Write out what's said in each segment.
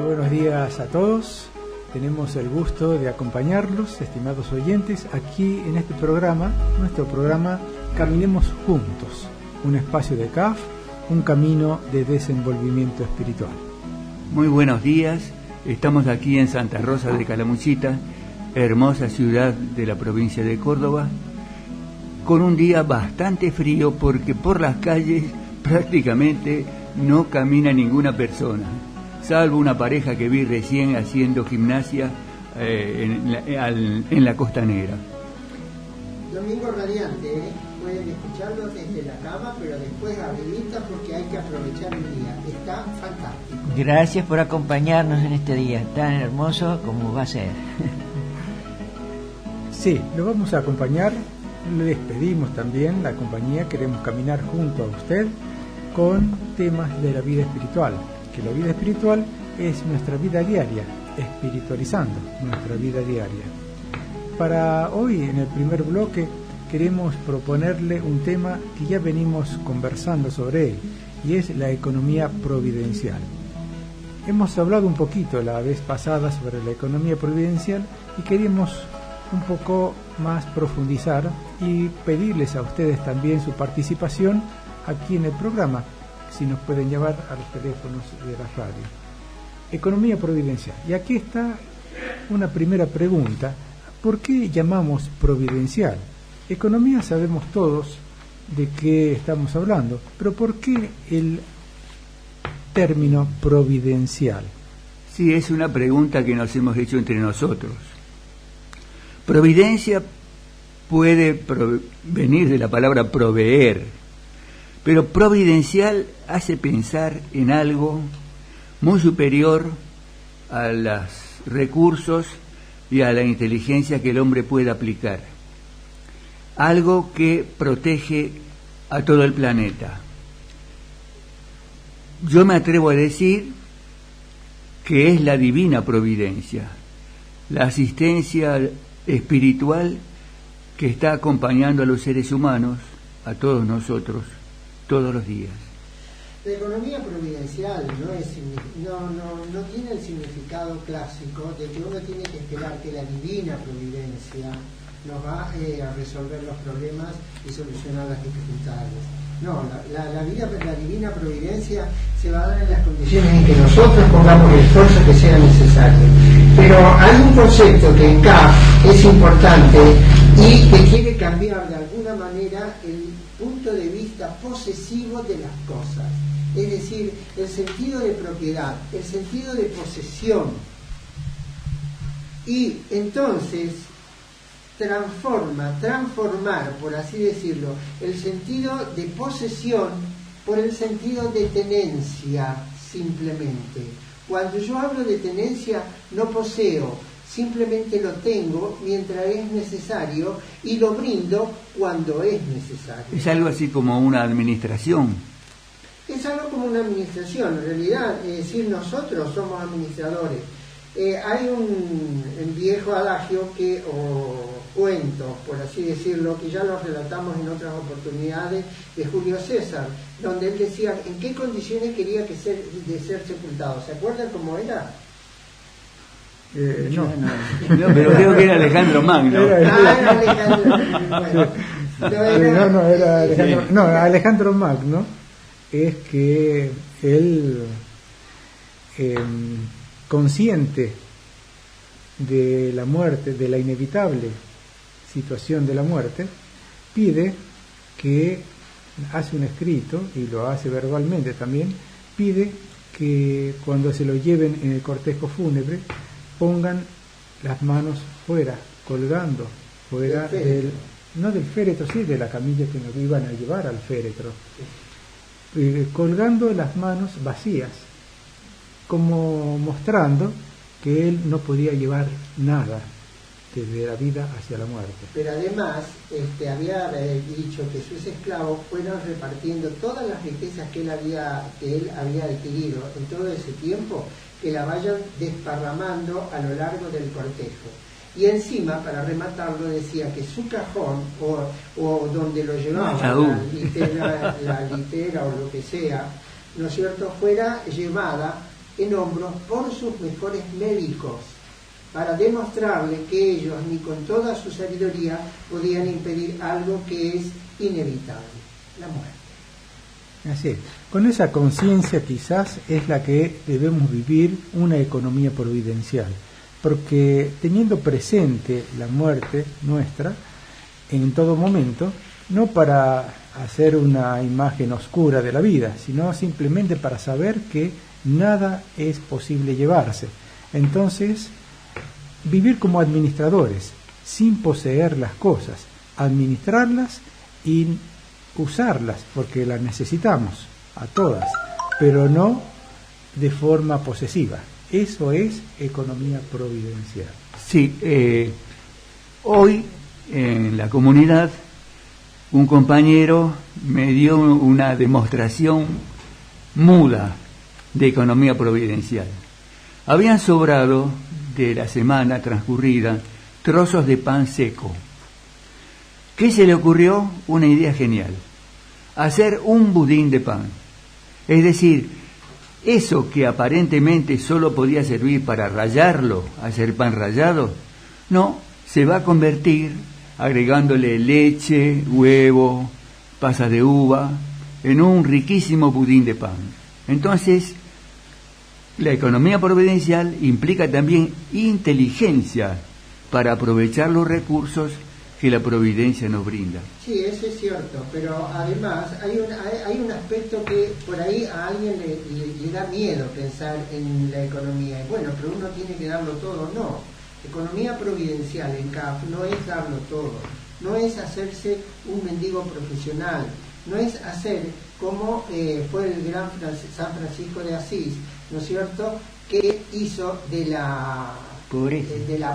buenos días a todos. Tenemos el gusto de acompañarlos, estimados oyentes, aquí en este programa, nuestro programa Caminemos Juntos, un espacio de CAF, un camino de desenvolvimiento espiritual. Muy buenos días, estamos aquí en Santa Rosa de Calamuchita, hermosa ciudad de la provincia de Córdoba, con un día bastante frío porque por las calles prácticamente no camina ninguna persona, salvo una pareja que vi recién haciendo gimnasia en la costanera. Domingo radiante, ¿eh? Pueden escucharlo desde la cama, pero después arribita porque hay que aprovechar el día. Está fantástico. Gracias por acompañarnos en este día tan hermoso como va a ser. Sí, lo vamos a acompañar. Les pedimos también la compañía, queremos caminar junto a usted con temas de la vida espiritual, que la vida espiritual es nuestra vida diaria, espiritualizando nuestra vida diaria. Para hoy, en el primer bloque, queremos proponerle un tema que ya venimos conversando sobre él, y es la economía providencial. Hemos hablado un poquito la vez pasada sobre la economía providencial y queremos un poco más profundizar y pedirles a ustedes también su participación aquí en el programa, si nos pueden llevar a los teléfonos de la radio. Economía providencial. Y aquí está una primera pregunta. ¿Por qué llamamos providencial? Economía sabemos todos de qué estamos hablando, pero ¿por qué el término providencial? Sí, es una pregunta que nos hemos hecho entre nosotros. Providencia puede venir de la palabra proveer, pero providencial hace pensar en algo muy superior a los recursos y a la inteligencia que el hombre puede aplicar. Algo que protege a todo el planeta. Yo me atrevo a decir que es la divina providencia, la asistencia espiritual que está acompañando a los seres humanos, a todos nosotros, todos los días. La economía providencial no tiene el significado clásico de que uno tiene que esperar que la divina providencia nos va a resolver los problemas y solucionar las dificultades. No, la divina providencia se va a dar en las condiciones en que nosotros pongamos el esfuerzo que sea necesario. Pero hay un concepto que en CAF es importante y que quiere cambiar de alguna manera el punto de vista posesivo de las cosas. Es decir, el sentido de propiedad, el sentido de posesión. Y entonces transformar, por así decirlo, el sentido de posesión por el sentido de tenencia, simplemente. Cuando yo hablo de tenencia, no poseo, simplemente lo tengo mientras es necesario y lo brindo cuando es necesario. Es algo así como una administración. Es algo como una administración, en realidad, es decir, nosotros somos administradores. Hay un viejo adagio o cuento, por así decirlo, que ya lo relatamos en otras oportunidades, de Julio César, donde él decía en qué condiciones quería de ser sepultado. ¿Se acuerdan cómo era? No, pero creo que era Alejandro Magno. Era Alejandro. Alejandro Magno es que él, consciente de la muerte, de la inevitable situación de la muerte, pide que, hace un escrito y lo hace verbalmente también, pide que cuando se lo lleven en el cortejo fúnebre pongan las manos fuera, colgando fuera no del féretro, sí, de la camilla que nos iban a llevar al féretro, colgando las manos vacías, como mostrando que él no podía llevar nada desde la vida hacia la muerte. Pero además había dicho que sus esclavos fueron repartiendo todas las riquezas que él había adquirido en todo ese tiempo, que la vayan desparramando a lo largo del cortejo. Y encima, para rematarlo, decía que su cajón o donde lo llevaba la litera o lo que sea, ¿no es cierto?, fuera llevada en hombros por sus mejores médicos, para demostrarle que ellos ni con toda su sabiduría podían impedir algo que es inevitable, la muerte. Así es. Con esa conciencia quizás es la que debemos vivir una economía providencial, porque teniendo presente la muerte nuestra en todo momento, no para hacer una imagen oscura de la vida, sino simplemente para saber que nada es posible llevarse. Entonces, vivir como administradores, sin poseer las cosas, administrarlas y usarlas, porque las necesitamos a todas, pero no de forma posesiva. Eso es economía providencial. Sí, hoy en la comunidad un compañero me dio una demostración muda de economía providencial. Habían sobrado de la semana transcurrida trozos de pan seco. ¿Qué se le ocurrió? Una idea genial: hacer un budín de pan. Es decir, eso que aparentemente solo podía servir para rallarlo, hacer pan rallado, no, se va a convertir, agregándole leche, huevo, pasas de uva, en un riquísimo budín de pan. Entonces, la economía providencial implica también inteligencia para aprovechar los recursos que la providencia nos brinda. Sí, eso es cierto, pero además hay un aspecto que por ahí a alguien le da miedo pensar en la economía. Bueno, pero uno tiene que darlo todo. No, economía providencial en CAF no es darlo todo, no es hacerse un mendigo profesional, no es hacer como fue el gran San Francisco de Asís, ¿no es cierto?, que hizo de la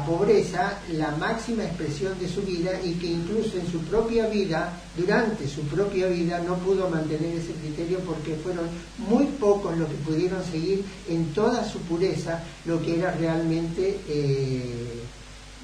pobreza la máxima expresión de su vida, y que incluso en su propia vida, durante su propia vida, no pudo mantener ese criterio, porque fueron muy pocos los que pudieron seguir en toda su pureza lo que era realmente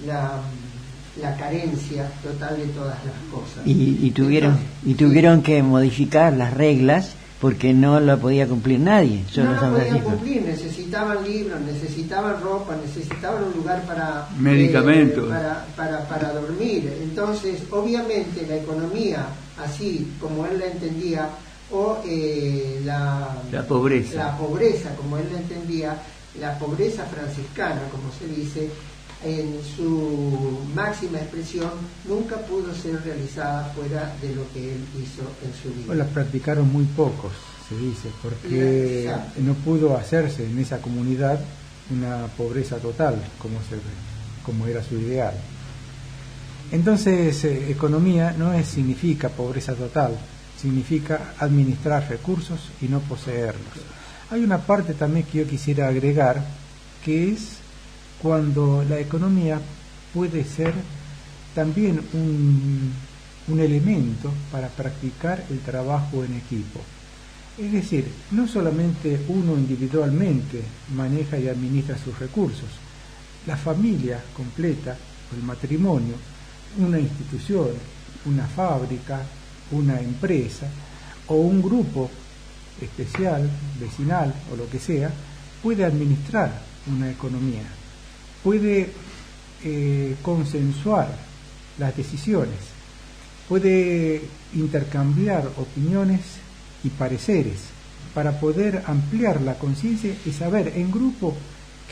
la carencia total de todas las cosas. Y tuvieron que modificar las reglas porque no lo podía cumplir nadie, solo no San lo podían Francisco. cumplir, necesitaban libros, necesitaban ropa, necesitaban un lugar para medicamentos, para dormir. Entonces, obviamente, la economía, así como él la entendía, o la pobreza, como él la entendía, la pobreza franciscana, como se dice, en su máxima expresión, nunca pudo ser realizada fuera de lo que él hizo en su vida. O la practicaron muy pocos, se dice, porque no pudo hacerse en esa comunidad una pobreza total, como era su ideal. Entonces, economía no significa pobreza total, significa administrar recursos y no poseerlos. Hay una parte también que yo quisiera agregar, que es cuando la economía puede ser también un elemento para practicar el trabajo en equipo. Es decir, no solamente uno individualmente maneja y administra sus recursos, la familia completa, el matrimonio, una institución, una fábrica, una empresa o un grupo especial, vecinal o lo que sea, puede administrar una economía. Puede consensuar las decisiones, puede intercambiar opiniones y pareceres para poder ampliar la conciencia y saber en grupo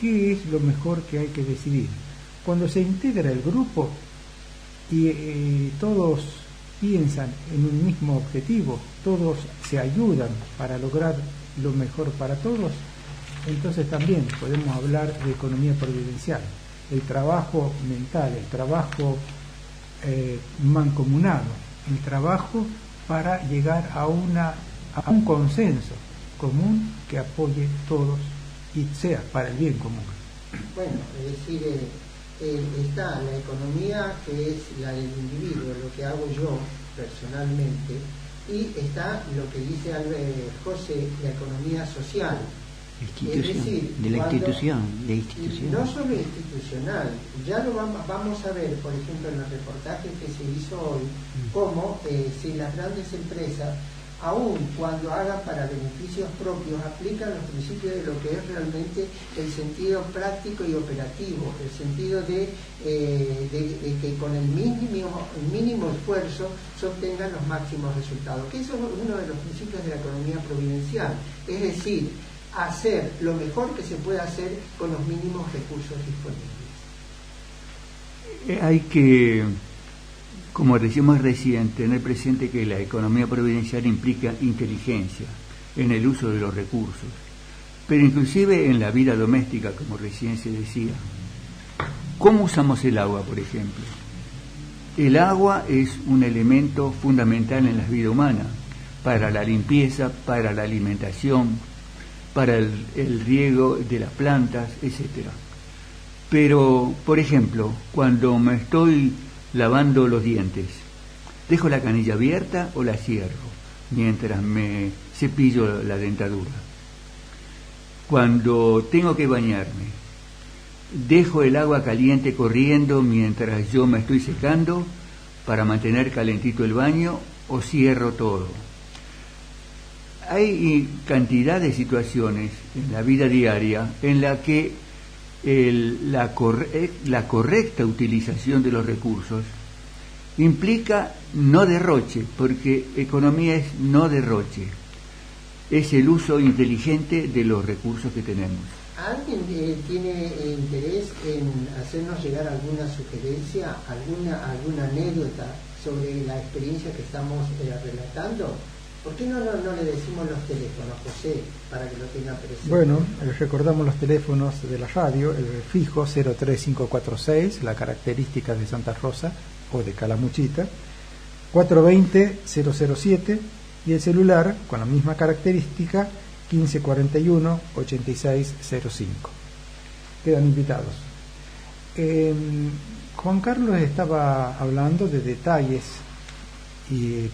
qué es lo mejor que hay que decidir. Cuando se integra el grupo y todos piensan en un mismo objetivo, todos se ayudan para lograr lo mejor para todos, entonces también podemos hablar de economía providencial. El trabajo mental, el trabajo mancomunado, el trabajo para llegar a un consenso común que apoye todos y sea para el bien común. Bueno, es decir, está la economía, que es la del individuo, lo que hago yo personalmente, y está lo que dice Albert José, la economía social. Institución, es decir, de la institución. No solo institucional, ya lo vamos a ver, por ejemplo, en los reportajes que se hizo hoy, cómo si las grandes empresas aun cuando hagan para beneficios propios, aplican los principios de lo que es realmente el sentido práctico y operativo, el sentido de que con el mínimo esfuerzo se obtengan los máximos resultados, que eso es uno de los principios de la economía providencial, es decir, hacer lo mejor que se pueda hacer con los mínimos recursos disponibles. Hay que, como decíamos recién, tener presente que la economía providencial implica inteligencia en el uso de los recursos, pero inclusive en la vida doméstica, como recién se decía. ¿Cómo usamos el agua, por ejemplo? El agua es un elemento fundamental en la vida humana, para la limpieza, para la alimentación, para el riego de las plantas, etcétera. Pero, por ejemplo, cuando me estoy lavando los dientes, ¿dejo la canilla abierta o la cierro mientras me cepillo la dentadura? Cuando tengo que bañarme, ¿dejo el agua caliente corriendo mientras yo me estoy secando para mantener calentito el baño o cierro todo? Hay cantidad de situaciones en la vida diaria en la que la correcta utilización de los recursos implica no derroche, porque economía es no derroche, es el uso inteligente de los recursos que tenemos. ¿Alguien tiene interés en hacernos llegar alguna sugerencia, alguna anécdota sobre la experiencia que estamos relatando? ¿Por qué no le decimos los teléfonos, José, para que lo tenga presente? Bueno, recordamos los teléfonos de la radio, el fijo 03546, la característica de Santa Rosa o de Calamuchita, 420-007, y el celular con la misma característica 1541-8605. Quedan invitados. Juan Carlos estaba hablando de detalles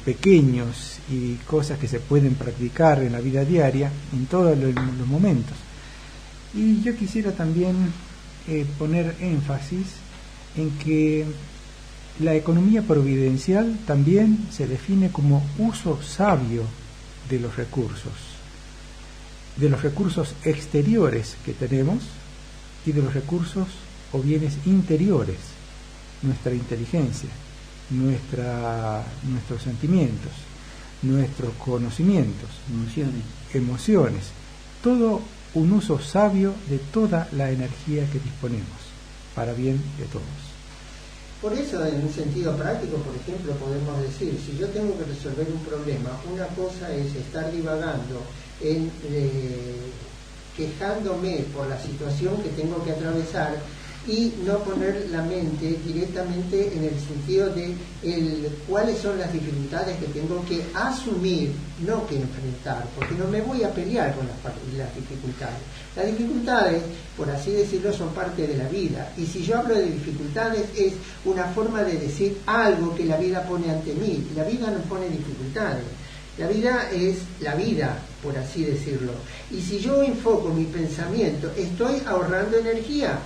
pequeños y cosas que se pueden practicar en la vida diaria en todos los momentos, y yo quisiera también poner énfasis en que la economía providencial también se define como uso sabio de los recursos exteriores que tenemos y de los recursos o bienes interiores, nuestra inteligencia, nuestros sentimientos, nuestros conocimientos, emociones, todo un uso sabio de toda la energía que disponemos, para bien de todos. Por eso, en un sentido práctico, por ejemplo, podemos decir, si yo tengo que resolver un problema, una cosa es estar divagando, quejándome por la situación que tengo que atravesar, y no poner la mente directamente en el sentido de cuáles son las dificultades que tengo que asumir, no que enfrentar, porque no me voy a pelear con las dificultades. Las dificultades, por así decirlo, son parte de la vida, y si yo hablo de dificultades es una forma de decir algo que la vida pone ante mí. La vida no pone dificultades, la vida es la vida, por así decirlo, y si yo enfoco mi pensamiento, estoy ahorrando energía.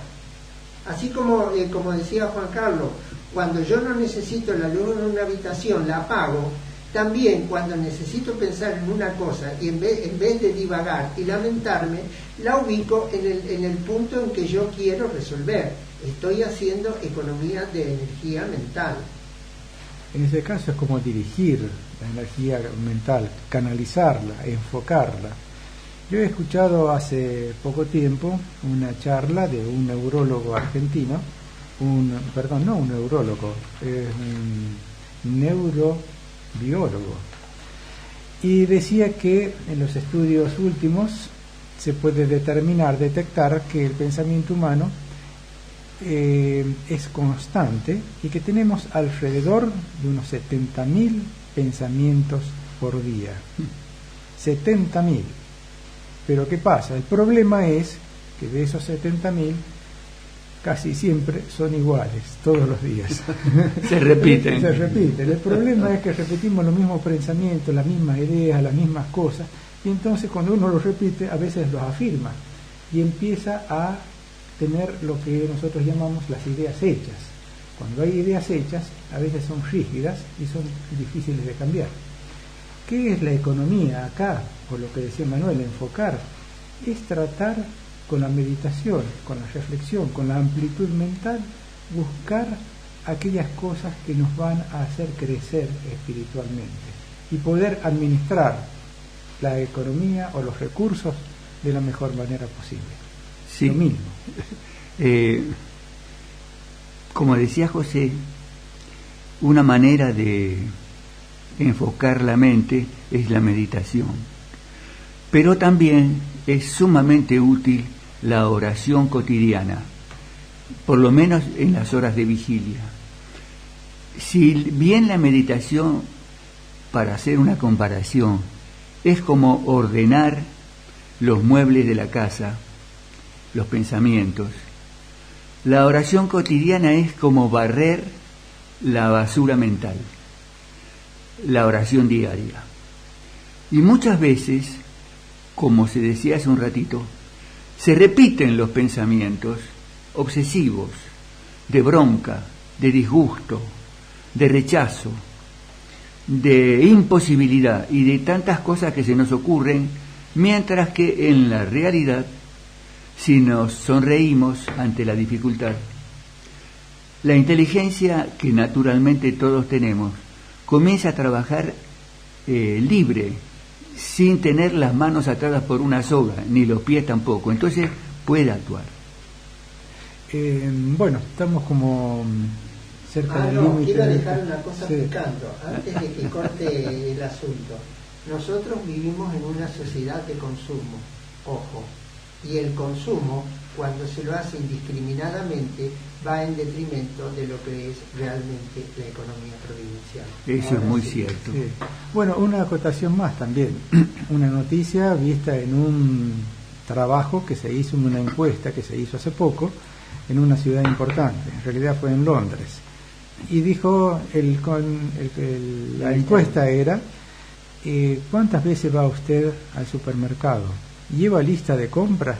Así como decía Juan Carlos, cuando yo no necesito la luz en una habitación, la apago. También cuando necesito pensar en una cosa y en vez de divagar y lamentarme, la ubico en el punto en que yo quiero resolver. Estoy haciendo economía de energía mental. En ese caso es como dirigir la energía mental, canalizarla, enfocarla. Yo he escuchado hace poco tiempo una charla de un neurólogo argentino, un neurólogo, un neurobiólogo, y decía que en los estudios últimos se puede detectar que el pensamiento humano es constante y que tenemos alrededor de unos 70.000 pensamientos por día. 70.000. Pero ¿qué pasa? El problema es que de esos 70.000 casi siempre son iguales, todos los días. Se repiten. El problema es que repetimos los mismos pensamientos, las mismas ideas, las mismas cosas, y entonces cuando uno los repite, a veces los afirma, y empieza a tener lo que nosotros llamamos las ideas hechas. Cuando hay ideas hechas, a veces son rígidas y son difíciles de cambiar. ¿Qué es la economía acá? Por lo que decía Manuel, enfocar es tratar con la meditación, con la reflexión, con la amplitud mental, buscar aquellas cosas que nos van a hacer crecer espiritualmente y poder administrar la economía o los recursos de la mejor manera posible. Sí. Lo mismo. Como decía José, una manera de enfocar la mente es la meditación, pero también es sumamente útil la oración cotidiana, por lo menos en las horas de vigilia. Si bien la meditación, para hacer una comparación, es como ordenar los muebles de la casa, los pensamientos, la oración cotidiana es como barrer la basura mental, la oración diaria. Y muchas veces, como se decía hace un ratito, se repiten los pensamientos obsesivos, de bronca, de disgusto, de rechazo, de imposibilidad y de tantas cosas que se nos ocurren, mientras que en la realidad, si nos sonreímos ante la dificultad, la inteligencia que naturalmente todos tenemos comienza a trabajar libre, sin tener las manos atadas por una soga, ni los pies tampoco. Entonces puede actuar. Bueno, estamos como cerca del límite. Quiero dejar una cosa sí. picando, antes de que corte el asunto. Nosotros vivimos en una sociedad de consumo, ojo, y el consumo, cuando se lo hace indiscriminadamente, va en detrimento de lo que es realmente la economía providencial. Eso es muy cierto. Sí. Bueno, una acotación más también. Una noticia vista en un trabajo que se hizo, en una encuesta que se hizo hace poco, en una ciudad importante, en realidad fue en Londres. Y dijo, la encuesta era, ¿cuántas veces va usted al supermercado? ¿Lleva lista de compras?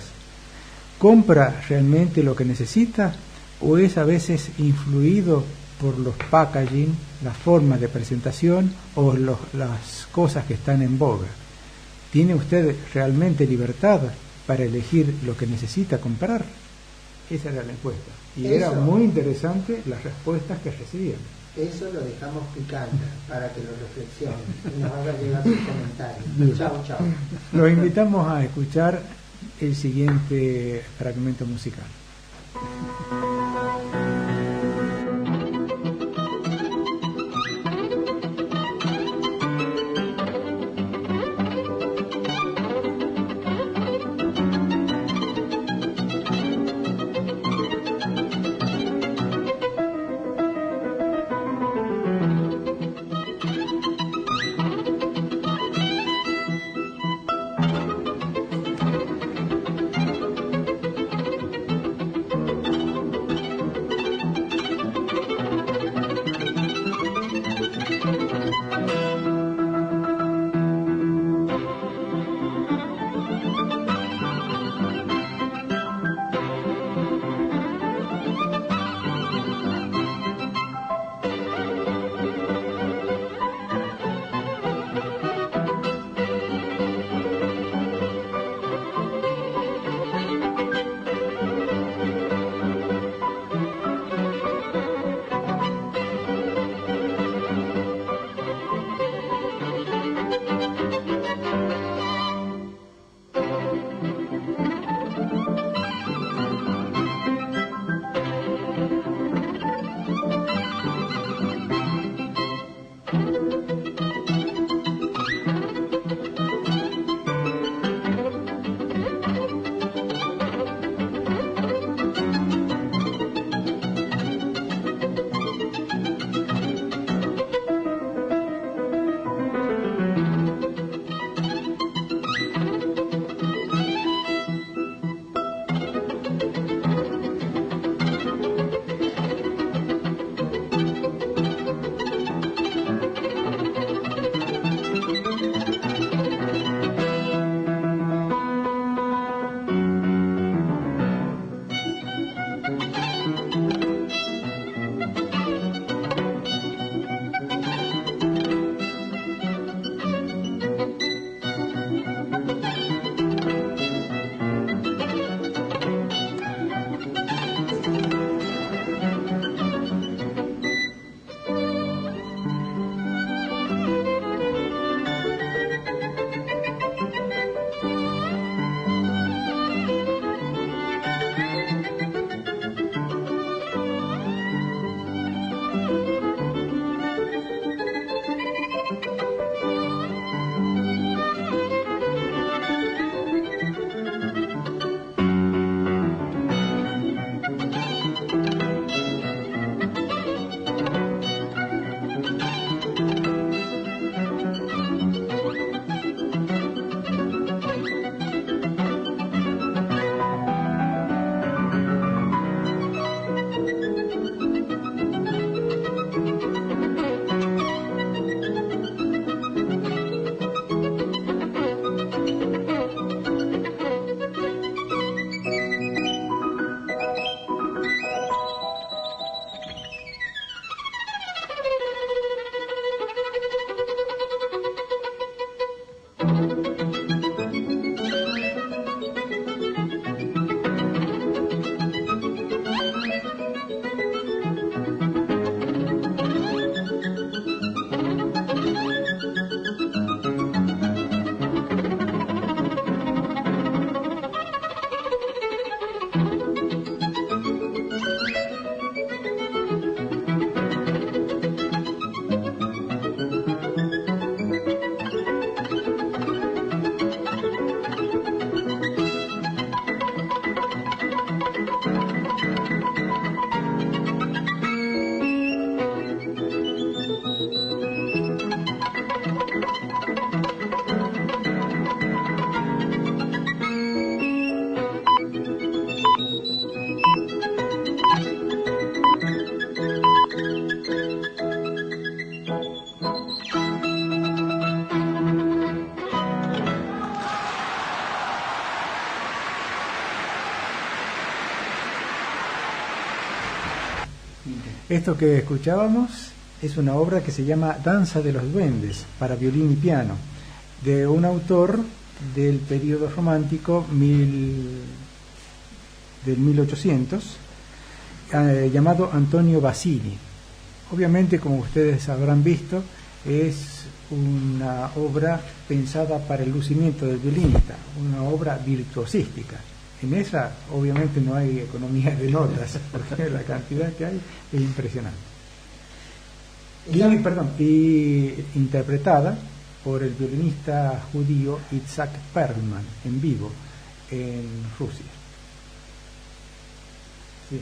¿Compra realmente lo que necesita? ¿O es a veces influido por los packaging, las formas de presentación o las cosas que están en boga? ¿Tiene usted realmente libertad para elegir lo que necesita comprar? Esa era la encuesta. Y era muy interesante las respuestas que recibían. Eso lo dejamos picando para que lo reflexionen y nos haga llegar sus comentarios. Chao, chao. Los invitamos a escuchar el siguiente fragmento musical. Esto que escuchábamos es una obra que se llama Danza de los Duendes para violín y piano, de un autor del periodo romántico del 1800, llamado Antonio Basini. Obviamente, como ustedes habrán visto, es una obra pensada para el lucimiento del violinista, una obra virtuosística. En esa obviamente no hay economía de notas, porque la cantidad que hay es impresionante. Y interpretada por el violinista judío Itzhak Perlman en vivo en Rusia. Sí.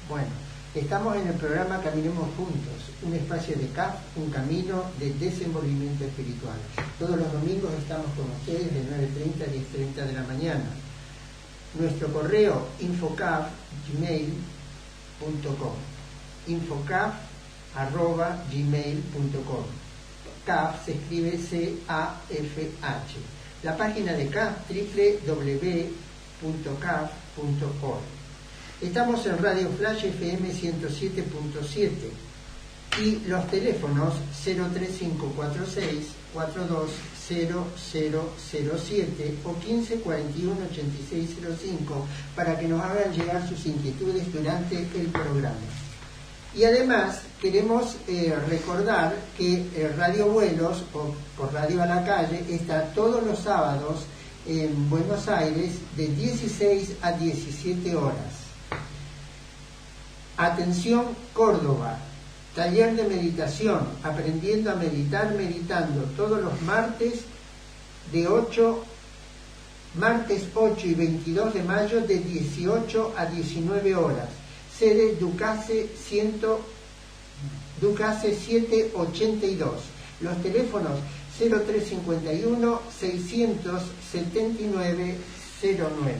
Bueno, estamos en el programa Caminemos Juntos, un espacio de CAF, un camino de desenvolvimiento espiritual. Todos los domingos estamos con ustedes de 9:30 a 10:30 de la mañana. Nuestro correo infocaf@gmail.com, infocaf@gmail.com. CAF se escribe C-A-F-H. La página de CAF, www.caf.org. Estamos en Radio Flash FM 107.7 y los teléfonos 03546 420007 o 1541 8605 para que nos hagan llegar sus inquietudes durante el programa. Y además queremos recordar que Radio Vuelos o por Radio a la Calle está todos los sábados en Buenos Aires de 16 a 17 horas. Atención Córdoba, taller de meditación, aprendiendo a meditar, meditando, todos los martes 8 y 22 de mayo de 18 a 19 horas. Sede Ducase 782. Los teléfonos 0351 679 09.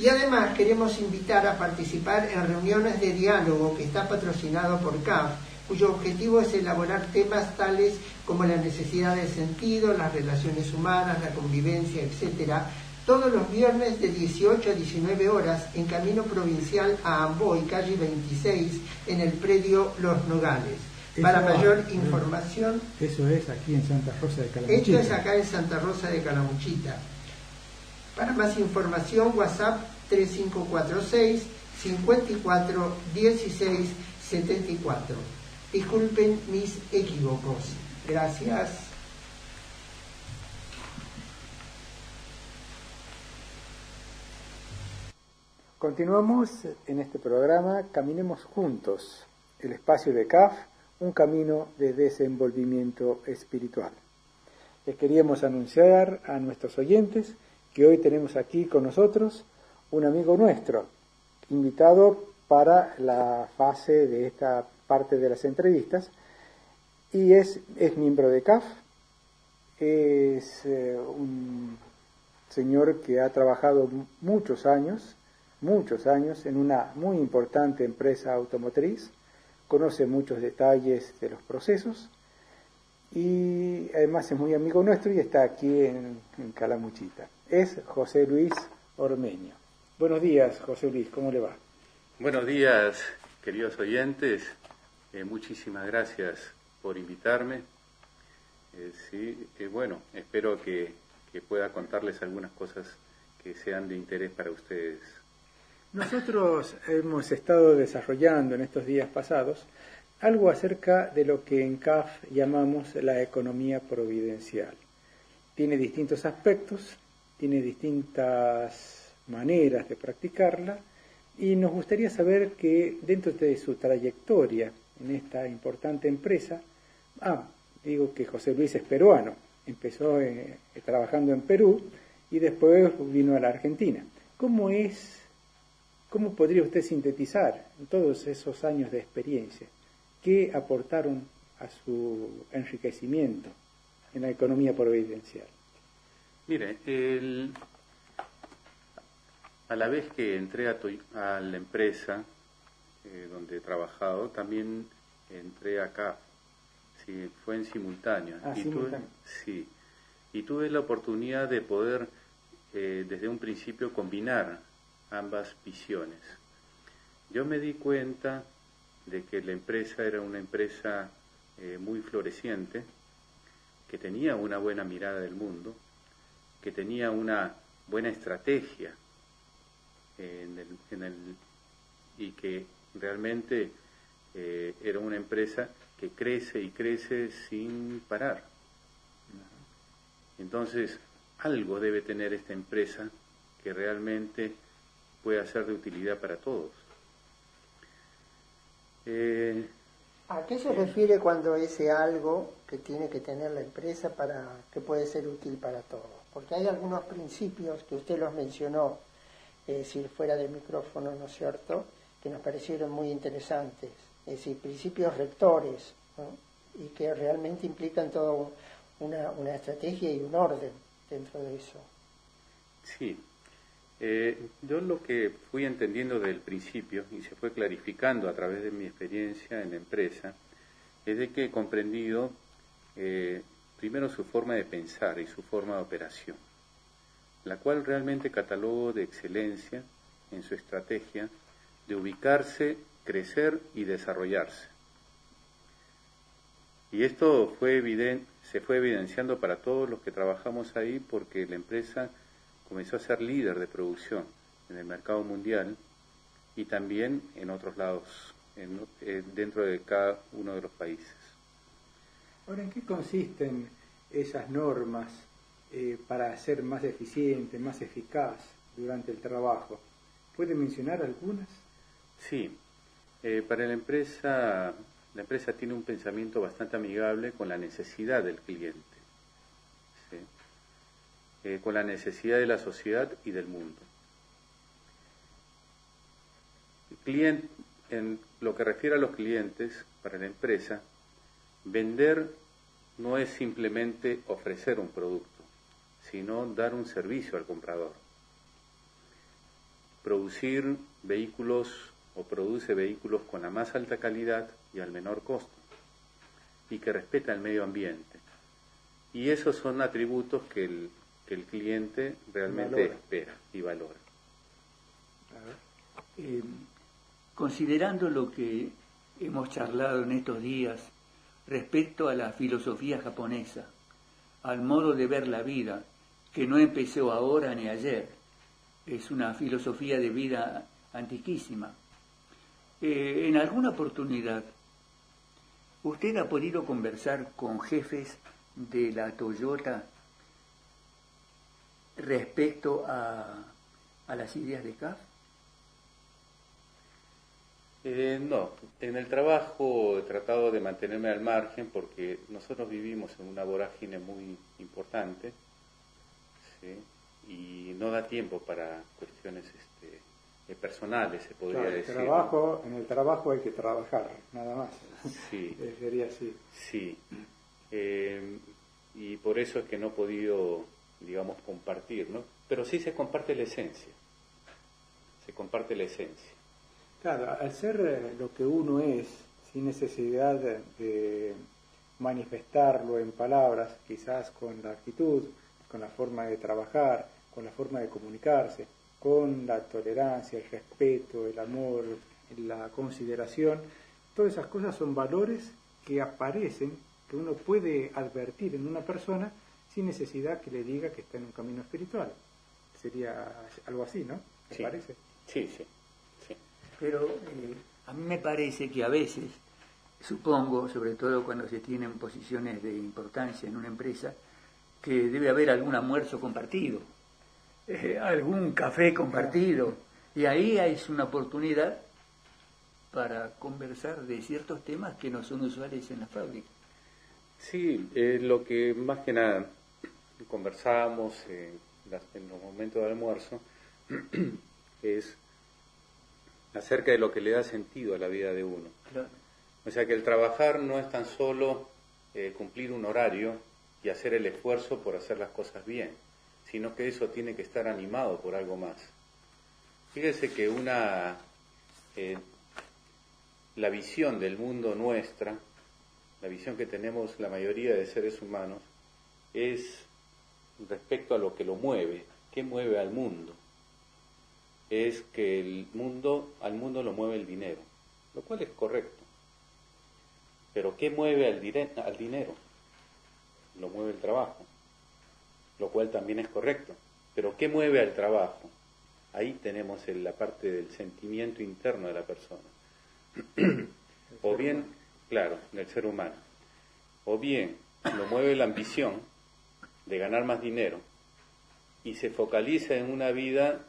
Y además queremos invitar a participar en reuniones de diálogo que está patrocinado por CAF, cuyo objetivo es elaborar temas tales como la necesidad de sentido, las relaciones humanas, la convivencia, etc., todos los viernes de 18 a 19 horas en Camino Provincial a Amboy, calle 26, en el predio Los Nogales. Para mayor información... Eso es aquí en Santa Rosa de Calamuchita. Esto es acá en Santa Rosa de Calamuchita. Para más información, WhatsApp 3546 54 16 74. Disculpen mis equívocos. Gracias. Continuamos en este programa Caminemos Juntos, el espacio de CAF, un camino de desenvolvimiento espiritual. Les queríamos anunciar a nuestros oyentes que hoy tenemos aquí con nosotros un amigo nuestro, invitado para la fase de esta parte de las entrevistas, y es miembro de CAF, es un señor que ha trabajado muchos años en una muy importante empresa automotriz, conoce muchos detalles de los procesos y además es muy amigo nuestro y está aquí en Calamuchita. Es José Luis Ormeño. Buenos días, José Luis, ¿cómo le va? Buenos días, queridos oyentes. Muchísimas gracias por invitarme. Bueno, espero que pueda contarles algunas cosas que sean de interés para ustedes. Nosotros hemos estado desarrollando en estos días pasados algo acerca de lo que en CAF llamamos la economía providencial. Tiene distintos aspectos, tiene distintas maneras de practicarla y nos gustaría saber que dentro de su trayectoria en esta importante empresa, digo que José Luis es peruano, empezó trabajando en Perú y después vino a la Argentina. ¿Cómo podría usted sintetizar en todos esos años de experiencia qué aportaron a su enriquecimiento en la economía providencial? Mire, a la vez que entré a la empresa donde he trabajado, también entré acá. Sí, fue en simultáneo. Y tuve la oportunidad de poder desde un principio combinar ambas visiones. yo me di cuenta de que la empresa era una empresa muy floreciente, que tenía una buena mirada del mundo, que tenía una buena estrategia y que realmente era una empresa que crece y crece sin parar. Entonces, algo debe tener esta empresa que realmente pueda ser de utilidad para todos. ¿A qué se refiere cuando ese algo que tiene que tener la empresa para que puede ser útil para todos? Porque hay algunos principios que usted los mencionó, es decir, fuera del micrófono, ¿no es cierto?, que nos parecieron muy interesantes, es decir, principios rectores, ¿no?, y que realmente implican toda una estrategia y un orden dentro de eso. Sí. Yo lo que fui entendiendo del principio y se fue clarificando a través de mi experiencia en la empresa es de que he comprendido primero su forma de pensar y su forma de operación, la cual realmente catalogo de excelencia en su estrategia de ubicarse, crecer y desarrollarse. Y esto se fue evidenciando para todos los que trabajamos ahí, porque la empresa comenzó a ser líder de producción en el mercado mundial y también en otros lados, dentro de cada uno de los países. Ahora, ¿en qué consisten esas normas para ser más eficiente, más eficaz durante el trabajo? ¿Puede mencionar algunas? Sí, para la empresa tiene un pensamiento bastante amigable con la necesidad del cliente, ¿sí? Con la necesidad de la sociedad y del mundo. En lo que refiere a los clientes, para la empresa, vender no es simplemente ofrecer un producto, sino dar un servicio al comprador. Produce vehículos con la más alta calidad y al menor costo, y que respeta el medio ambiente. Y esos son atributos que el cliente realmente espera y valora. Considerando lo que hemos charlado en estos días respecto a la filosofía japonesa, al modo de ver la vida, que no empezó ahora ni ayer, es una filosofía de vida antiquísima. En alguna oportunidad, ¿usted ha podido conversar con jefes de la Toyota respecto a las ideas de CAF? No, en el trabajo he tratado de mantenerme al margen porque nosotros vivimos en una vorágine muy importante, ¿sí? Y no da tiempo para cuestiones personales, se podría decir. En el trabajo hay que trabajar, nada más. Sí. Sería así. Sí. Y por eso es que no he podido, digamos, compartir, ¿no? Pero sí se comparte la esencia. Se comparte la esencia. Claro, al ser lo que uno es, sin necesidad de manifestarlo en palabras, quizás con la actitud, con la forma de trabajar, con la forma de comunicarse, con la tolerancia, el respeto, el amor, la consideración, todas esas cosas son valores que aparecen, que uno puede advertir en una persona sin necesidad que le diga que está en un camino espiritual. Sería algo así, ¿no? ¿Te Sí. parece? Sí. Pero a mí me parece que a veces, supongo, sobre todo cuando se tienen posiciones de importancia en una empresa, que debe haber algún almuerzo compartido, algún café compartido, y ahí es una oportunidad para conversar de ciertos temas que no son usuales en la fábrica. Sí, lo que más que nada conversamos en los momentos de almuerzo es acerca de lo que le da sentido a la vida de uno. Claro. O sea que el trabajar no es tan solo cumplir un horario y hacer el esfuerzo por hacer las cosas bien, sino que eso tiene que estar animado por algo más. Fíjese que la visión del mundo nuestra, la visión que tenemos la mayoría de seres humanos, es respecto a lo que lo mueve, qué mueve al mundo. es que al mundo lo mueve el dinero, lo cual es correcto. Pero ¿qué mueve al dinero? Lo mueve el trabajo, lo cual también es correcto. Pero ¿qué mueve al trabajo? Ahí tenemos la parte del sentimiento interno de la persona. O bien, claro, del ser humano. O bien lo mueve la ambición de ganar más dinero y se focaliza en una vida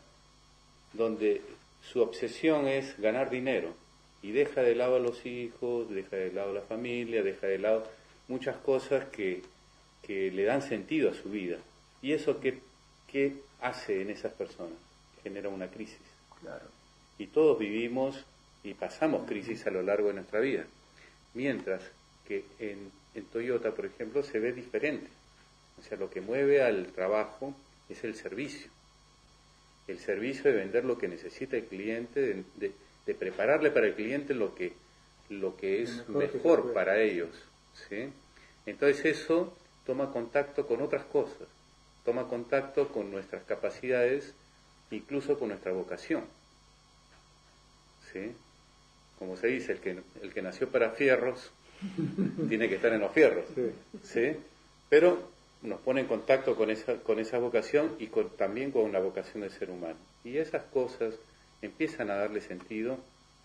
donde su obsesión es ganar dinero y deja de lado a los hijos, deja de lado a la familia, deja de lado muchas cosas que le dan sentido a su vida. ¿Y eso qué hace en esas personas? Genera una crisis. Claro. Y todos vivimos y pasamos crisis a lo largo de nuestra vida. Mientras que en Toyota, por ejemplo, se ve diferente. O sea, lo que mueve al trabajo es el servicio. El servicio de vender lo que necesita el cliente, de prepararle para el cliente lo que es mejor para ellos, ¿sí? Entonces eso toma contacto con otras cosas, toma contacto con nuestras capacidades, incluso con nuestra vocación, ¿sí? Como se dice, el que nació para fierros tiene que estar en los fierros, ¿sí? Pero nos pone en contacto con esa vocación y también con la vocación del ser humano. Y esas cosas empiezan a darle sentido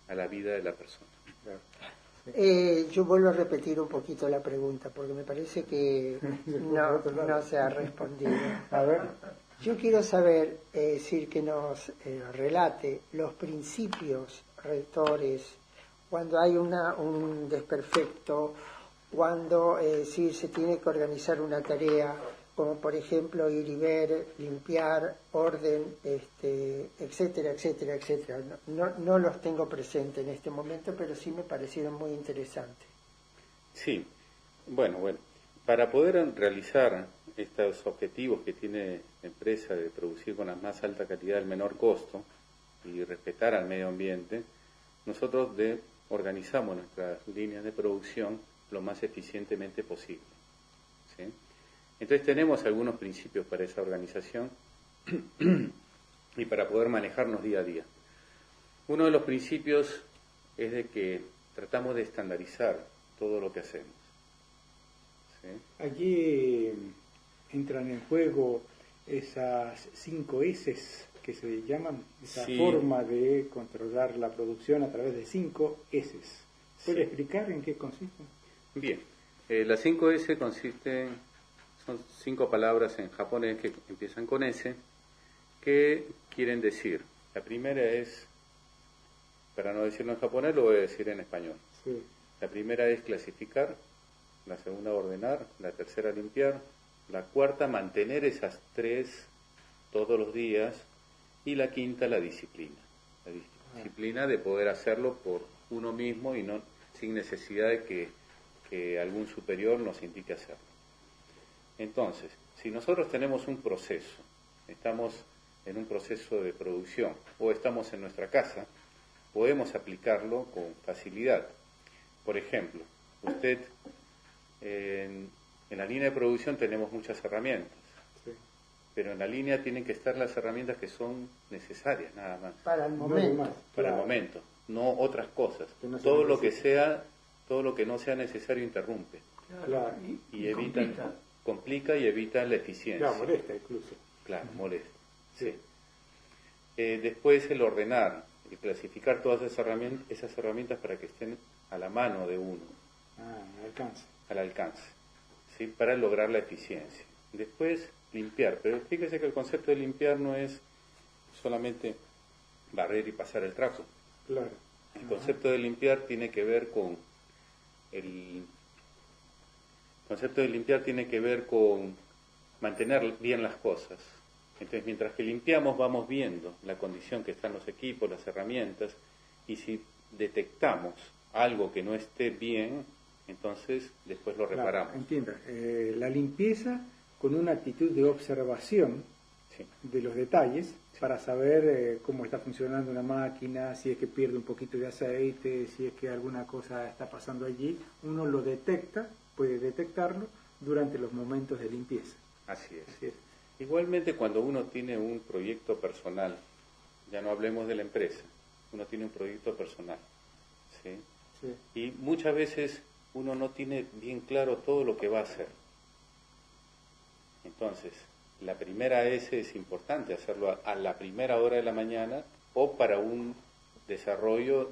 a la vida de la persona. Yo vuelvo a repetir un poquito la pregunta porque me parece que no se ha respondido. A ver. Yo quiero saber, decir que nos relate los principios rectores cuando hay un desperfecto, cuando se tiene que organizar una tarea, como por ejemplo ir y ver, limpiar, orden, etcétera, etcétera, etcétera. No los tengo presente en este momento, pero sí me parecieron muy interesantes. Sí, bueno, para poder realizar estos objetivos que tiene la empresa de producir con la más alta calidad al menor costo y respetar al medio ambiente, nosotros organizamos nuestras líneas de producción lo más eficientemente posible, ¿sí? Entonces tenemos algunos principios para esa organización y para poder manejarnos día a día. Uno de los principios es de que tratamos de estandarizar todo lo que hacemos, ¿sí? Allí entran en juego esas 5 S's que se llaman, esa Sí. forma de controlar la producción a través de 5 S's. ¿Puede Sí. explicar en qué consisten? Bien, las 5S son 5 palabras en japonés que empiezan con S, que quieren decir, la primera es, para no decirlo en japonés, lo voy a decir en español. Sí. La primera es clasificar, la segunda ordenar, la tercera limpiar, la cuarta mantener esas 3 todos los días y la quinta la disciplina. La disciplina de poder hacerlo por uno mismo y no sin necesidad de que algún superior nos indique hacerlo. Entonces, si nosotros tenemos un proceso, estamos en un proceso de producción o estamos en nuestra casa, podemos aplicarlo con facilidad. Por ejemplo, usted en la línea de producción tenemos muchas herramientas, Sí. pero en la línea tienen que estar las herramientas que son necesarias, nada más, Para el No hay momento. más. para el Claro. momento, no otras cosas. Que no se Todo lo que necesite. todo lo que no sea necesario interrumpe Claro. y complica y evita la eficiencia. Claro, molesta incluso. Claro, molesta. Sí. Después el ordenar, el clasificar todas esas herramientas para que estén a la mano de uno, Alcanza. al alcance, ¿sí? Para lograr la eficiencia. Después limpiar, pero fíjese que el concepto de limpiar no es solamente barrer y pasar el trapo. Claro. El concepto de limpiar tiene que ver con mantener bien las cosas. Entonces, mientras que limpiamos, vamos viendo la condición que están los equipos, las herramientas, y si detectamos algo que no esté bien, entonces después lo reparamos. Claro, entiendo. La limpieza con una actitud de observación Sí. de los detalles para saber cómo está funcionando una máquina, si es que pierde un poquito de aceite, si es que alguna cosa está pasando allí, uno lo detecta, puede detectarlo durante los momentos de limpieza. Así es. Así es. Igualmente, cuando uno tiene un proyecto personal, ya no hablemos de la empresa, uno tiene un proyecto personal, ¿sí? Sí. Y muchas veces uno no tiene bien claro todo lo que va a hacer. Entonces, la primera S es importante hacerlo a la primera hora de la mañana o para un desarrollo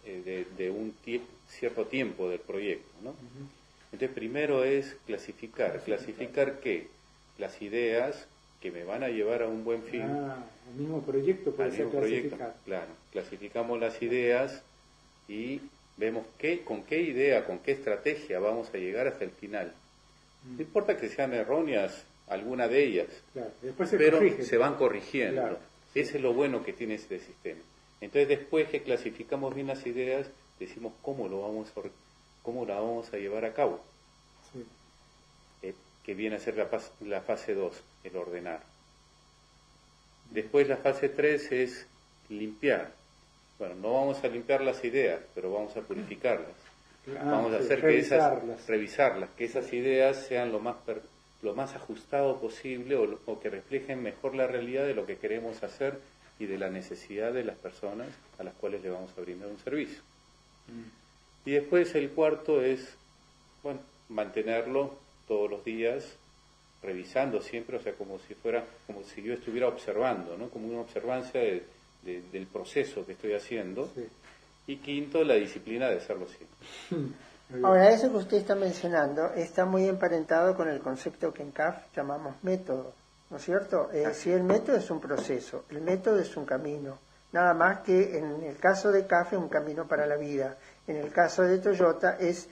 de un cierto tiempo del proyecto, ¿no? Ujú. Entonces, primero es clasificar. ¿Clasificar qué? Las ideas que me van a llevar a un buen fin. El mismo proyecto puede Al ser mismo proyecto, clasificado. claro. Clasificamos las ideas y vemos con qué idea, con qué estrategia vamos a llegar hasta el final. No importa que sean erróneas alguna de ellas, Claro. Después se pero corrige. se van corrigiendo. Claro. Ese es lo bueno que tiene este sistema. Entonces, después que clasificamos bien las ideas, decimos cómo la vamos a llevar a cabo, Sí. que viene a ser la fase 2, el ordenar. Después la fase 3 es limpiar. Bueno, no vamos a limpiar las ideas, pero vamos a purificarlas. Vamos a sí, hacer revisarlas, que esas Sí. ideas sean lo más ajustado posible o que reflejen mejor la realidad de lo que queremos hacer y de la necesidad de las personas a las cuales le vamos a brindar un servicio. Y después el cuarto es, bueno, mantenerlo todos los días, revisando siempre, o sea, como si yo estuviera observando, ¿no? Como una observancia del proceso que estoy haciendo. Sí. Y quinto, la disciplina de hacerlo siempre. Ahora, eso que usted está mencionando está muy emparentado con el concepto que en CAF llamamos método, ¿no es cierto? Si el método es un proceso, el método es un camino, nada más que en el caso de CAF es un camino para la vida, en el caso de Toyota es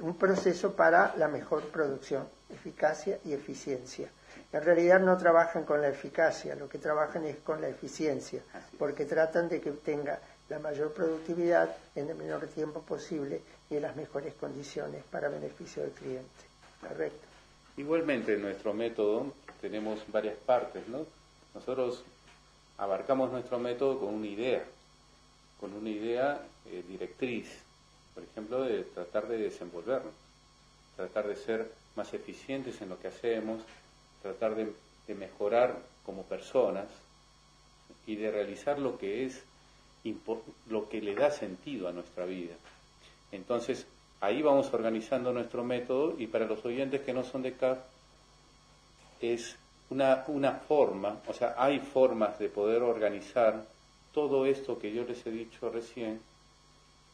un proceso para la mejor producción, eficacia y eficiencia. En realidad no trabajan con la eficacia, lo que trabajan es con la eficiencia, porque tratan de que tenga la mayor productividad en el menor tiempo posible y en las mejores condiciones para beneficio del cliente. Correcto. Igualmente, en nuestro método tenemos varias partes, ¿no? Nosotros abarcamos nuestro método con una idea directriz, por ejemplo, de tratar de desenvolvernos, tratar de ser más eficientes en lo que hacemos, tratar de mejorar como personas y de realizar lo que le da sentido a nuestra vida. Entonces, ahí vamos organizando nuestro método y para los oyentes que no son de CAF, es una forma, o sea, hay formas de poder organizar todo esto que yo les he dicho recién,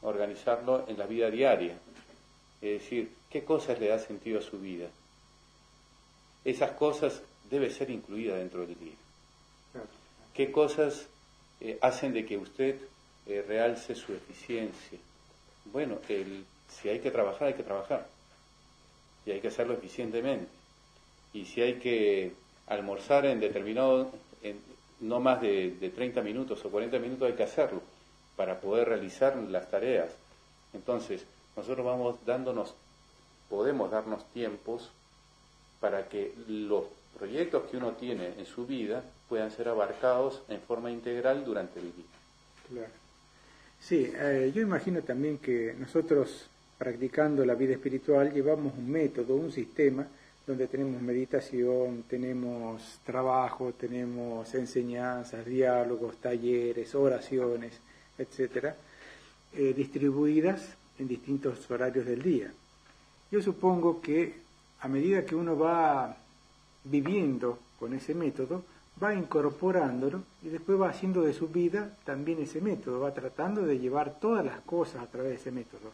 organizarlo en la vida diaria. Es decir, ¿qué cosas le da sentido a su vida? Esas cosas deben ser incluidas dentro del día. Claro. ¿Qué cosas hacen de que usted realce su eficiencia? Bueno, si hay que trabajar, hay que trabajar. Y hay que hacerlo eficientemente. Y si hay que almorzar no más de 30 minutos o 40 minutos, hay que hacerlo para poder realizar las tareas. Entonces, nosotros podemos darnos tiempos para que los proyectos que uno tiene en su vida puedan ser abarcados en forma integral durante el día. Claro. Sí, yo imagino también que nosotros, practicando la vida espiritual, llevamos un método, un sistema, donde tenemos meditación, tenemos trabajo, tenemos enseñanzas, diálogos, talleres, oraciones, etcétera, distribuidas en distintos horarios del día. Yo supongo que a medida que uno va viviendo con ese método, va incorporándolo y después va haciendo de su vida también ese método, va tratando de llevar todas las cosas a través de ese método.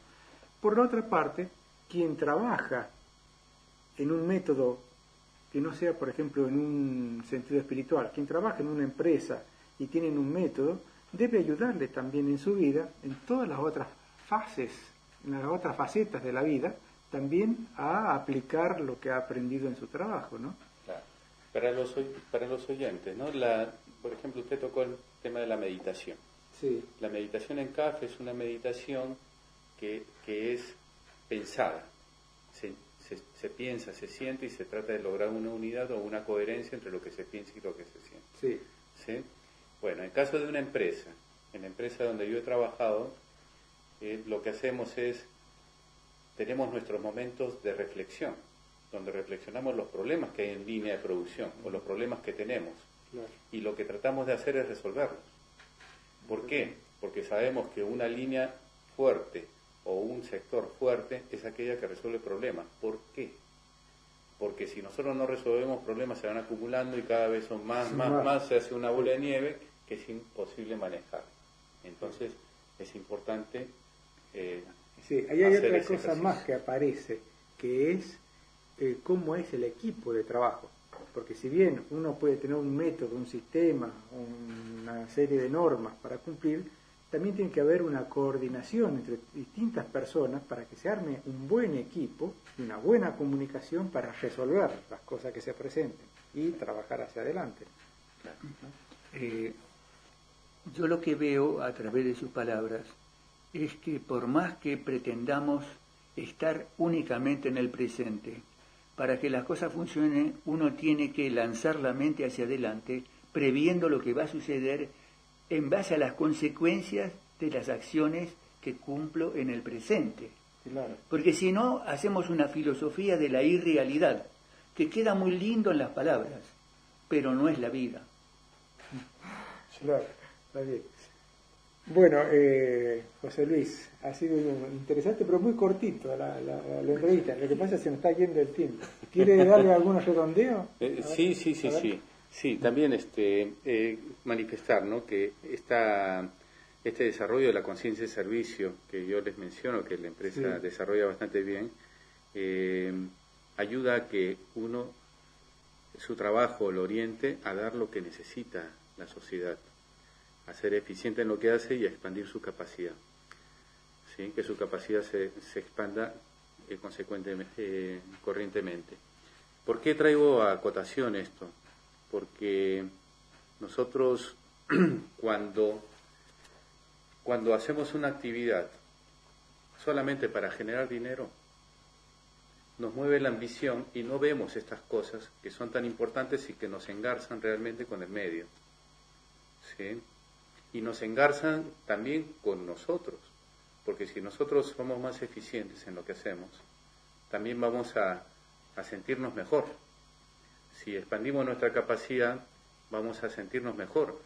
Por la otra parte, quien trabaja en un método que no sea, por ejemplo, en un sentido espiritual, quien trabaja en una empresa y tiene un método, debe ayudarle también en su vida, en todas las otras fases, en las otras facetas de la vida, también a aplicar lo que ha aprendido en su trabajo, ¿no? Claro. Para los oyentes, ¿no? Por ejemplo, usted tocó el tema de la meditación. Sí. La meditación en CAF es una meditación que es pensada. Se piensa, se siente y se trata de lograr una unidad o una coherencia entre lo que se piensa y lo que se siente. Sí. ¿Sí? Bueno, en el caso de una empresa, en la empresa donde yo he trabajado, lo que hacemos es, tenemos nuestros momentos de reflexión, donde reflexionamos los problemas que hay en línea de producción o los problemas que tenemos. Claro. Y lo que tratamos de hacer es resolverlos. ¿Por qué? Porque sabemos que una línea fuerte o un sector fuerte es aquella que resuelve problemas. ¿Por qué? Porque si nosotros no resolvemos problemas se van acumulando y cada vez son más, se hace una bola de nieve que es imposible manejar. Entonces es importante sí, ahí hay hacer otra ese cosa ejercicio. más que aparece, que es cómo es el equipo de trabajo. Porque si bien uno puede tener un método, un sistema, una serie de normas para cumplir, también tiene que haber una coordinación entre distintas personas para que se arme un buen equipo y una buena comunicación para resolver las cosas que se presenten y trabajar hacia adelante. Yo lo que veo a través de sus palabras es que por más que pretendamos estar únicamente en el presente, para que las cosas funcionen, uno tiene que lanzar la mente hacia adelante, previendo lo que va a suceder en base a las consecuencias de las acciones que cumplo en el presente. Claro. Porque si no, hacemos una filosofía de la irrealidad, que queda muy lindo en las palabras, pero no es la vida. Claro, está bien. Bueno, José Luis, ha sido interesante, pero muy cortito la entrevista. Lo que pasa es que se nos está yendo el tiempo. ¿Quiere darle algún redondeo? Sí, también manifestar, ¿no?, que este desarrollo de la conciencia de servicio que yo les menciono, que la empresa desarrolla bastante bien, ayuda a que uno, su trabajo lo oriente a dar lo que necesita la sociedad, a ser eficiente en lo que hace y a expandir su capacidad, ¿sí?, que su capacidad se expanda corrientemente. ¿Por qué traigo a acotación esto? Porque nosotros cuando hacemos una actividad solamente para generar dinero, nos mueve la ambición y no vemos estas cosas que son tan importantes y que nos engarzan realmente con el medio, ¿sí? Y nos engarzan también con nosotros, porque si nosotros somos más eficientes en lo que hacemos, también vamos a sentirnos mejor. Si expandimos nuestra capacidad, vamos a sentirnos mejor.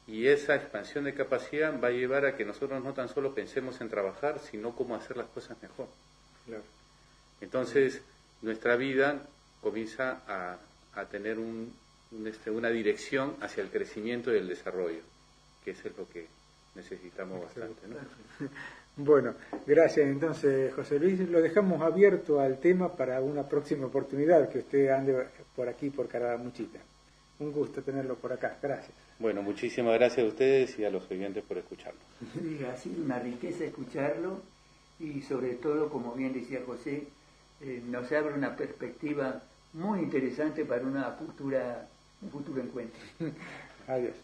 Y esa expansión de capacidad va a llevar a que nosotros no tan solo pensemos en trabajar, sino cómo hacer las cosas mejor. Claro. Entonces, nuestra vida comienza a tener una dirección hacia el crecimiento y el desarrollo, que eso es lo que necesitamos bastante, ¿no? Bueno, gracias entonces, José Luis. Lo dejamos abierto al tema para una próxima oportunidad que usted ande por aquí, por Caramuchita. Un gusto tenerlo por acá. Gracias. Bueno, muchísimas gracias a ustedes y a los oyentes por escucharnos. Ha sido una riqueza escucharlo y sobre todo, como bien decía José, nos abre una perspectiva muy interesante para un futuro encuentro. Adiós.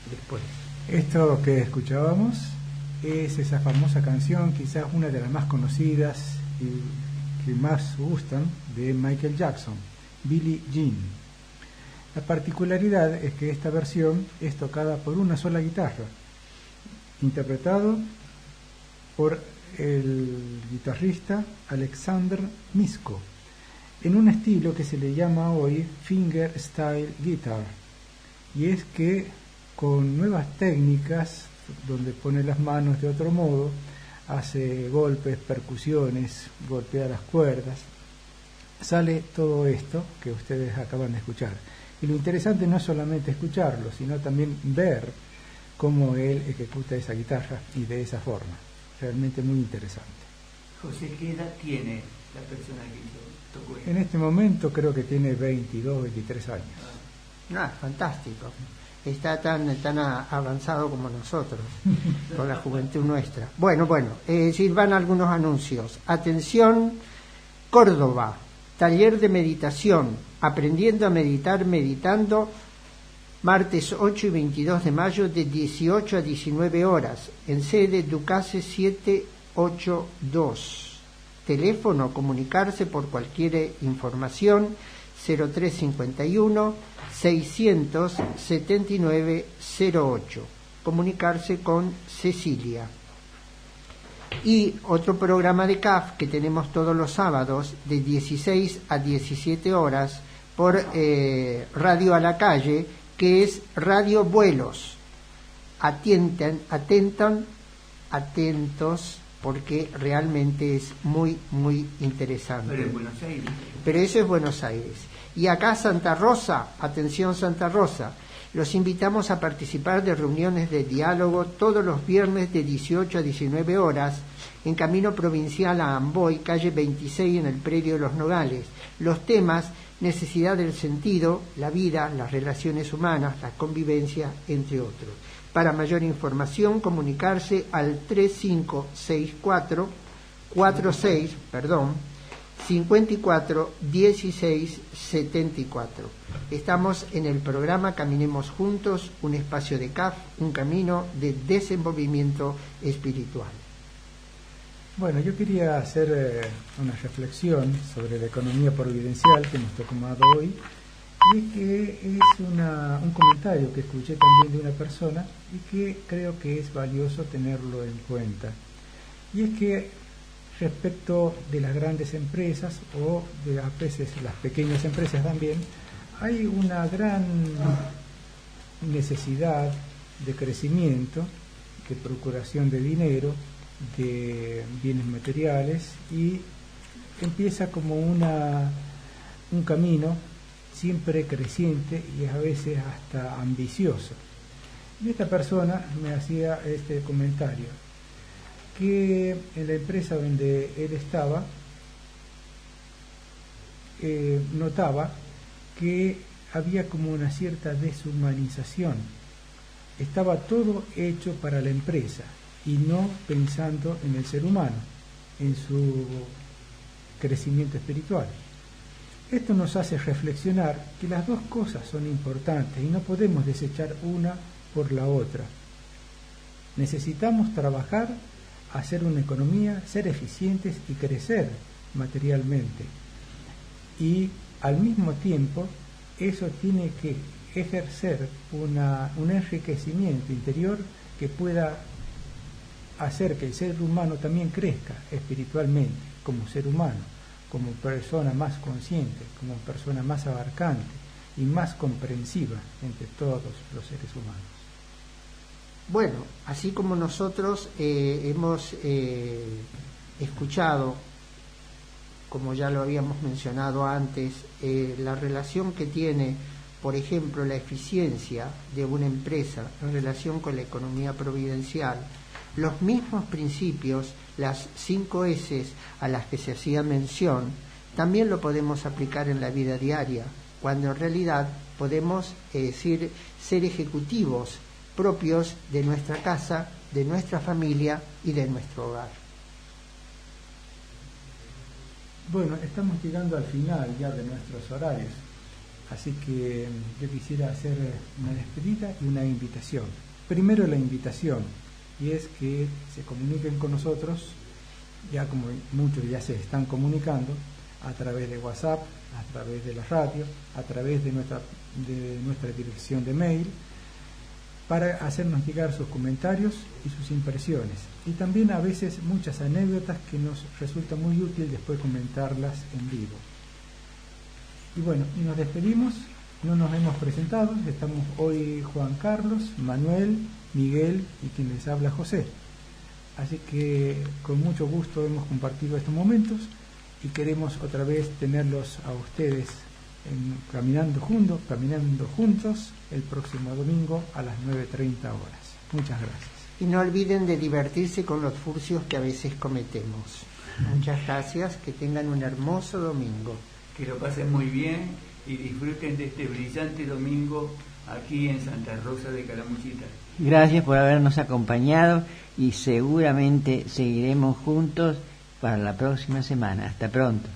después. Esto que escuchábamos es esa famosa canción, quizás una de las más conocidas y que más gustan, de Michael Jackson, Billie Jean. La particularidad es que esta versión es tocada por una sola guitarra, interpretado por el guitarrista Alexander Misko, en un estilo que se le llama hoy fingerstyle guitar, y es que con nuevas técnicas, donde pone las manos de otro modo, hace golpes, percusiones, golpea las cuerdas, sale todo esto que ustedes acaban de escuchar. Y lo interesante no es solamente escucharlo, sino también ver cómo él ejecuta esa guitarra y de esa forma. Realmente muy interesante. José, ¿qué edad tiene la persona que tocó esto? En este momento creo que tiene 22, 23 años. Fantástico. Está tan avanzado como nosotros, con la juventud nuestra. Bueno, van algunos anuncios. Atención, Córdoba, taller de meditación, aprendiendo a meditar, meditando, martes 8 y 22 de mayo de 18 a 19 horas, en sede Ducase 782. Teléfono, comunicarse por cualquier información, 0351 679 08. Comunicarse con Cecilia. Y otro programa de CAF que tenemos todos los sábados de 16 a 17 horas por Radio a la Calle, que es Radio Vuelos. Atentos, porque realmente es muy, muy interesante. Pero en Buenos Aires. Pero eso es Buenos Aires. Y acá Santa Rosa, atención Santa Rosa, los invitamos a participar de reuniones de diálogo todos los viernes de 18 a 19 horas en Camino Provincial a Amboy, calle 26 en el Predio de los Nogales. Los temas: necesidad del sentido, la vida, las relaciones humanas, la convivencia, entre otros. Para mayor información, comunicarse al 54 16 74. Estamos en el programa Caminemos Juntos, un espacio de CAF, un camino de desenvolvimiento espiritual. Bueno, yo quería hacer una reflexión sobre la economía providencial que hemos tomado hoy, y es que es un comentario que escuché también de una persona y que creo que es valioso tenerlo en cuenta. Y es que respecto de las grandes empresas o de a veces las pequeñas empresas también, hay una gran necesidad de crecimiento, de procuración de dinero, de bienes materiales, y empieza como un camino siempre creciente y a veces hasta ambicioso. Y esta persona me hacía este comentario, que en la empresa donde él estaba notaba que había como una cierta deshumanización. Estaba todo hecho para la empresa y no pensando en el ser humano, en su crecimiento espiritual. Esto nos hace reflexionar que las dos cosas son importantes y no podemos desechar una por la otra. Necesitamos trabajar, hacer una economía, ser eficientes y crecer materialmente. Y al mismo tiempo, eso tiene que ejercer un enriquecimiento interior que pueda hacer que el ser humano también crezca espiritualmente, como ser humano, como persona más consciente, como persona más abarcante y más comprensiva entre todos los seres humanos. Bueno, así como nosotros hemos escuchado, como ya lo habíamos mencionado antes, la relación que tiene, por ejemplo, la eficiencia de una empresa en relación con la economía providencial, los mismos principios, las 5 S a las que se hacía mención, también lo podemos aplicar en la vida diaria, cuando en realidad podemos ser ejecutivos propios de nuestra casa, de nuestra familia y de nuestro hogar. Bueno, estamos llegando al final ya de nuestros horarios. Así que yo quisiera hacer una despedida y una invitación. Primero la invitación, y es que se comuniquen con nosotros, ya como muchos ya se están comunicando, a través de WhatsApp, a través de la radio, a través de nuestra dirección de mail, para hacernos llegar sus comentarios y sus impresiones. Y también a veces muchas anécdotas que nos resulta muy útil después comentarlas en vivo. Y bueno, y nos despedimos, no nos hemos presentado, estamos hoy Juan Carlos, Manuel, Miguel y quien les habla José. Así que con mucho gusto hemos compartido estos momentos y queremos otra vez tenerlos a ustedes caminando juntos el próximo domingo a las 9:30 horas. Muchas gracias. Y no olviden de divertirse con los furcios que a veces cometemos. Muchas gracias, que tengan un hermoso domingo. Que lo pasen muy bien y disfruten de este brillante domingo aquí en Santa Rosa de Calamuchita. Gracias por habernos acompañado y seguramente seguiremos juntos para la próxima semana. Hasta pronto.